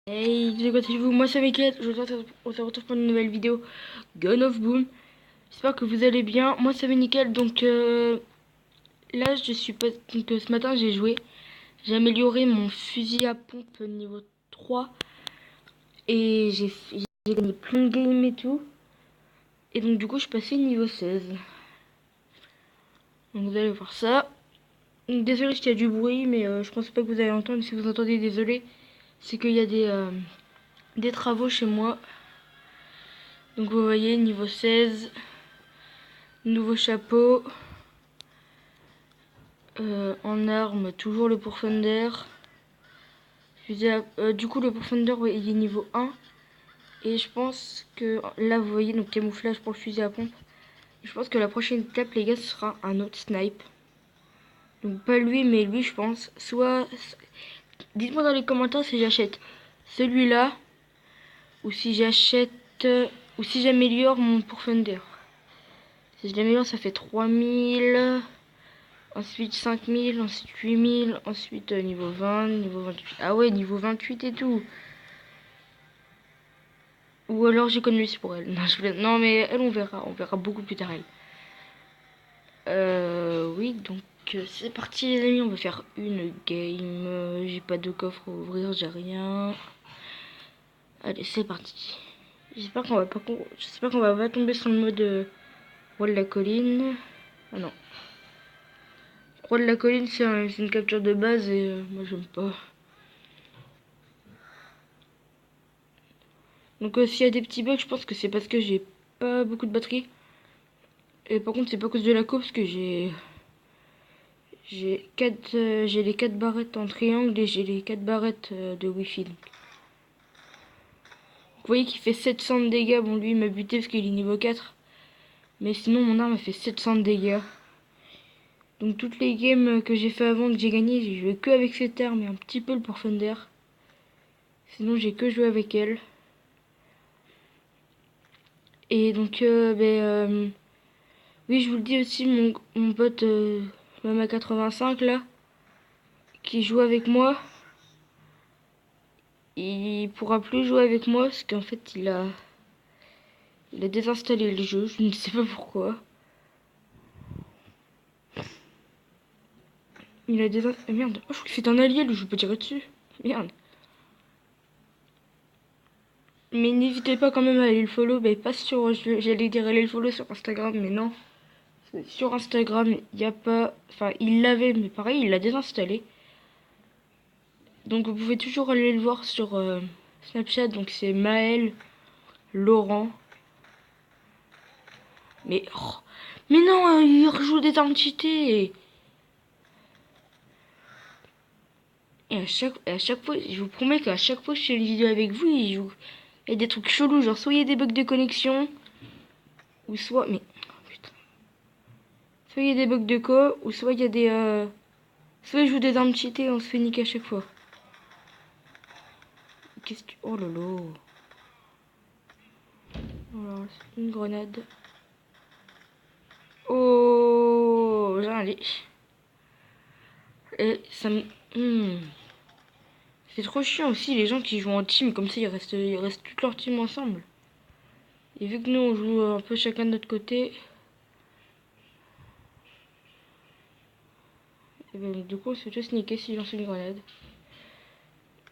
Hey, les gars, vous, moi c'est Mickaël, on se retrouve pour une nouvelle vidéo Gun of Boom. J'espère que vous allez bien, moi ça va nickel, donc là je suis pas... Donc ce matin j'ai amélioré mon fusil à pompe niveau 3 et j'ai gagné plein de games et tout. Et donc du coup je suis passé niveau 16. Donc vous allez voir ça. Donc, désolé s'il y a du bruit, mais je pense pas que vous allez entendre. Si vous entendez désolé, c'est qu'il y a des travaux chez moi. Donc vous voyez, niveau 16, nouveau chapeau, en arme, toujours le Pourfender. Du coup, le Pourfender, ouais, il est niveau 1. Et je pense que là, vous voyez, donc camouflage pour le fusil à pompe. Je pense que la prochaine étape, les gars, ce sera un autre snipe. Donc pas lui, mais lui, je pense. Soit, dites-moi dans les commentaires si j'achète celui-là ou si ou si j'améliore mon Pourfender. Si je l'améliore, ça fait 3000. Ensuite 5000, ensuite 8000, ensuite niveau 20, niveau 28. Ah ouais, niveau 28 et tout. Ou alors j'économise pour elle. Non, non, mais elle, on verra beaucoup plus tard elle. Oui, donc c'est parti les amis, on va faire une game. J'ai pas de coffre à ouvrir, j'ai rien. Allez, c'est parti. J'espère qu'on va pas tomber sur le mode roi de la colline. Ah non. Roi de la colline, c'est une capture de base et moi j'aime pas. Donc s'il y a des petits bugs, je pense que c'est parce que j'ai pas beaucoup de batterie. Et par contre, c'est pas à cause de la co parce que j'ai les 4 barrettes en triangle et j'ai les 4 barrettes de wifi. Donc. Vous voyez qu'il fait 700 de dégâts. Bon, lui il m'a buté parce qu'il est niveau 4. Mais sinon, mon arme a fait 700 de dégâts. Donc toutes les games que j'ai fait avant, que j'ai gagné, j'ai joué que avec cette arme et un petit peu le Pourfender. Sinon, j'ai que joué avec elle. Et donc, oui, je vous le dis aussi, mon pote Mama 85 là, qui joue avec moi, il pourra plus jouer avec moi parce qu'en fait il a désinstallé le jeu, je ne sais pas pourquoi. Il a désinstallé... Ah, merde, oh, je crois que c'est un allié, lui, je peux tirer dessus. Merde. Mais n'hésitez pas quand même à aller le follow, bah, pas sur... J'allais dire aller le follow sur Instagram, mais non. Sur Instagram, il n'y a pas... Enfin, il l'avait, mais pareil, il l'a désinstallé. Donc vous pouvez toujours aller le voir sur Snapchat, donc c'est Maël Laurent. Mais, oh, mais non, il rejoue des armes cheatées. Et à chaque fois, je vous promets qu'à chaque fois que je fais une vidéo avec vous, il y a des trucs chelous, genre soit il y a des bugs de connexion, ou soit... Mais, putain. Soit il y a des bugs de co, ou soit il y a des... Soit il joue des armes cheatées et on se fait niquer à chaque fois. Qu'est-ce que tu... Oh lolo. Alors, une grenade. Oh, allez. Et ça me... C'est trop chiant aussi les gens qui jouent en team, comme ça ils restent toute leur team ensemble. Et vu que nous on joue un peu chacun de notre côté, et ben, du coup on se fait juste niquer si lance une grenade.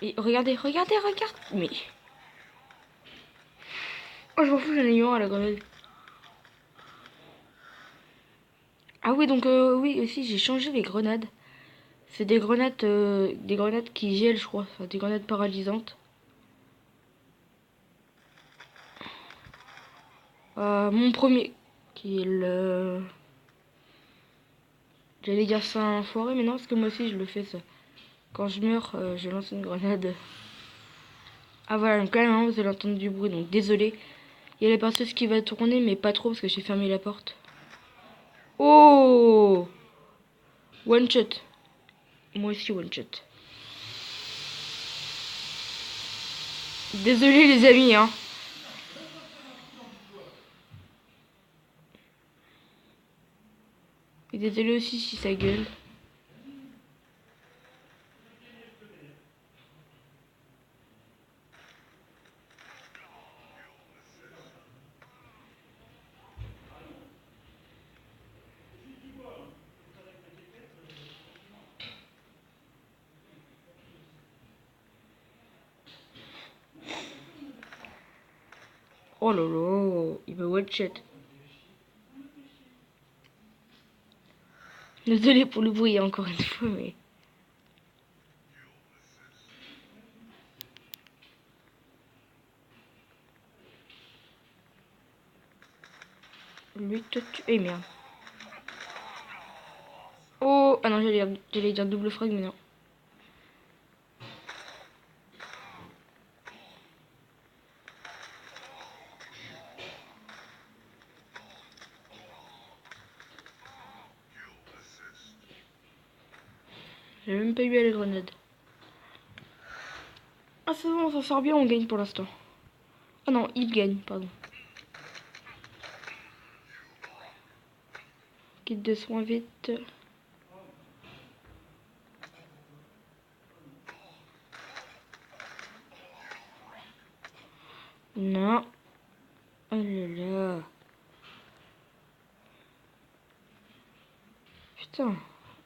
Et regardez, regardez, regarde. Mais... Oh je m'en fous, j'en ai eu un à la grenade. Ah oui donc oui aussi j'ai changé les grenades. C'est des grenades qui gèlent je crois, enfin, des grenades paralysantes. Mon premier, qui est le... J'allais dire ça un foiré, mais non, parce que moi aussi je le fais ça. Quand je meurs, je lance une grenade. Ah voilà, donc là maintenant vous allez entendre du bruit, donc désolé. Il y a la perceuse qui va tourner, mais pas trop parce que j'ai fermé la porte. Oh! One shot. Moi aussi one shot. Désolé les amis, hein. Et désolé aussi si ça gueule. Oh là là, il me one shot. Désolé pour le bruit encore une fois, mais... Lui, toi, tu... Eh merde. Oh, ah non, j'allais dire double frag, mais non. J'ai même pas eu à la grenade. Ah c'est bon, ça sort bien, on gagne pour l'instant. Ah non, il gagne, pardon. Kit de soins vite. Non. Oh là là. Putain,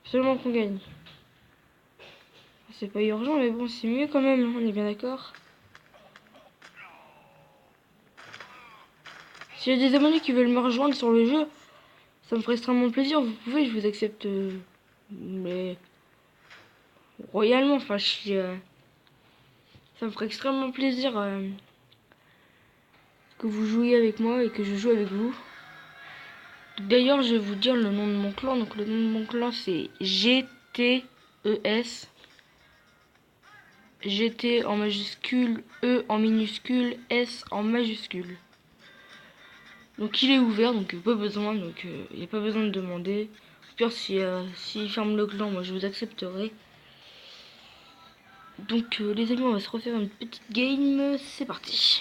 absolument qu'on gagne. C'est pas urgent, mais bon, c'est mieux quand même, on est bien d'accord. S'il y a des abonnés qui veulent me rejoindre sur le jeu, ça me ferait extrêmement plaisir. Vous pouvez, je vous accepte. Mais royalement, enfin, ça me ferait extrêmement plaisir que vous jouiez avec moi et que je joue avec vous. D'ailleurs, je vais vous dire le nom de mon clan. Donc, le nom de mon clan, c'est GTES. GT en majuscule, E en minuscule, S en majuscule. Donc il est ouvert, donc pas besoin, donc il n'y a pas besoin de demander. Au pire, s'il ferme le clan, moi je vous accepterai. Donc les amis, on va se refaire une petite game, c'est parti.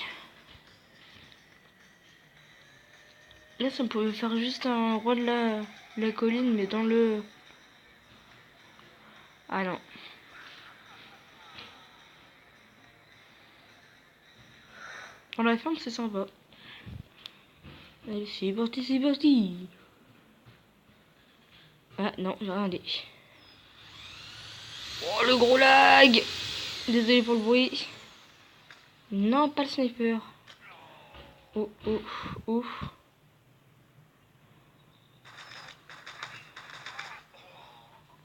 Là, ça pouvait faire juste un roi de la colline, mais dans le... Ah non. Dans la ferme, c'est sympa. Allez, c'est parti, c'est parti. Ah non, j'ai rien dit. Oh, le gros lag. Désolé pour le bruit. Non, pas le sniper. Oh, oh, oh.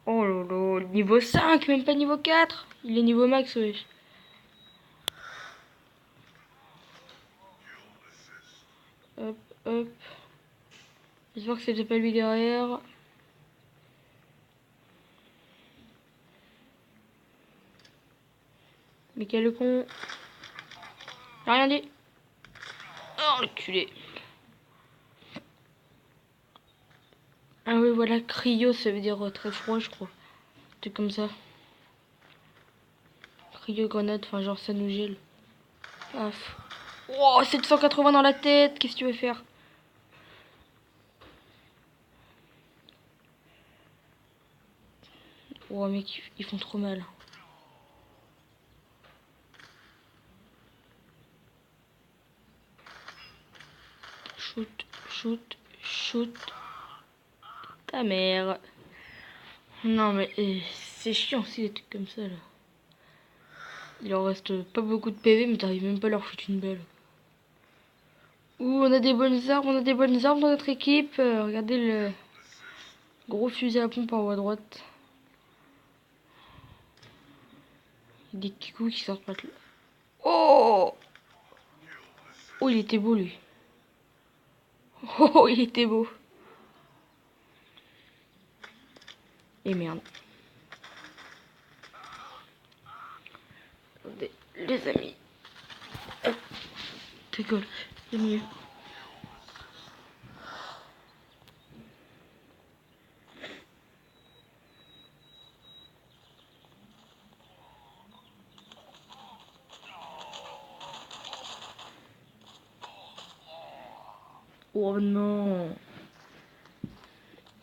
Oh là là, niveau 5, même pas niveau 4. Il est niveau max, wesh. Hop, hop. J'espère que c'était pas lui derrière. Mais quel con. J'ai rien dit. Oh, le culé. Ah oui, voilà, cryo, ça veut dire très froid, je crois. C'est comme ça. Cryo grenade, enfin genre ça nous gèle. Paf. Oh, 780 dans la tête, qu'est-ce que tu veux faire? Oh mec, ils font trop mal. Shoot, shoot, shoot. Ta mère. Non mais c'est chiant aussi des trucs comme ça là. Il leur reste pas beaucoup de PV mais t'arrives même pas à leur foutre une balle. Ouh, on a des bonnes armes, on a des bonnes armes dans notre équipe. Regardez le gros fusil à pompe en haut à droite. Il y a des kikous qui sortent pas de là. Oh! Oh, il était beau lui. Oh, il était beau. Et merde. Attendez, les amis. Hop, rigole, c'est mieux. Oh non.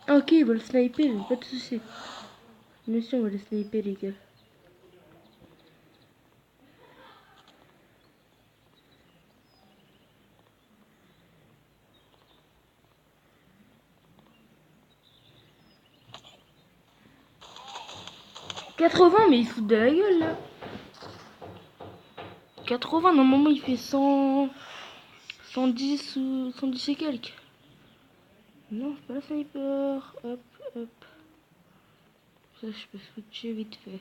Ok, il va le sniper, pas de soucis. Monsieur, on va le sniper, les gars. « 80, mais il se fout de la gueule là. 80, normalement il fait 100... 110 ou 110 et quelques. Non, c'est pas la sniper. Hop, hop. Ça, je peux switcher vite fait.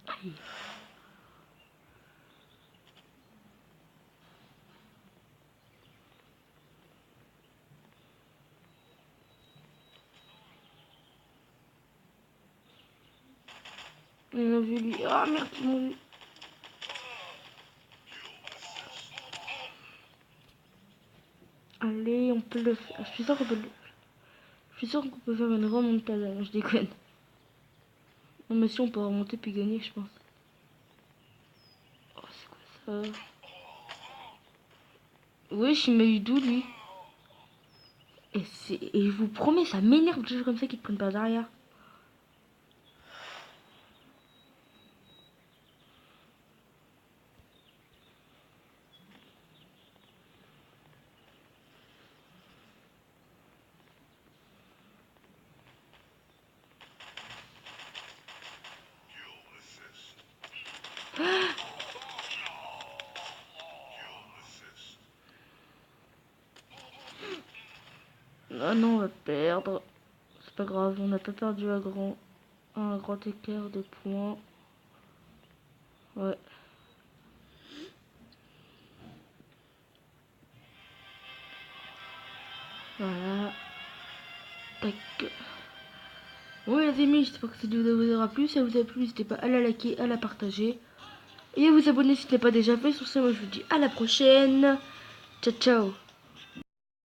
Aïe. On a vu lui. Ah merde, ils m'ont vu. Allez, on peut le faire. Je suis sûr qu'on peut le... Je suis sûr qu'on peut faire une remontada. Non, je déconne. Non, mais si on peut remonter puis gagner, je pense. Oh, c'est quoi ça? Wesh, il m'a eu d'où lui? Et je vous promets, ça m'énerve de jouer comme ça qu'ils te prennent pas derrière. Ah non, on va perdre. C'est pas grave, on n'a pas perdu un grand écart de points. Ouais. Voilà. Tac. Bon les amis, j'espère que cette vidéo vous aura plu. Si elle vous a plu, n'hésitez pas à la liker, à la partager. Et à vous abonner si ce n'est pas déjà fait. Sur ce, moi je vous dis à la prochaine. Ciao ciao.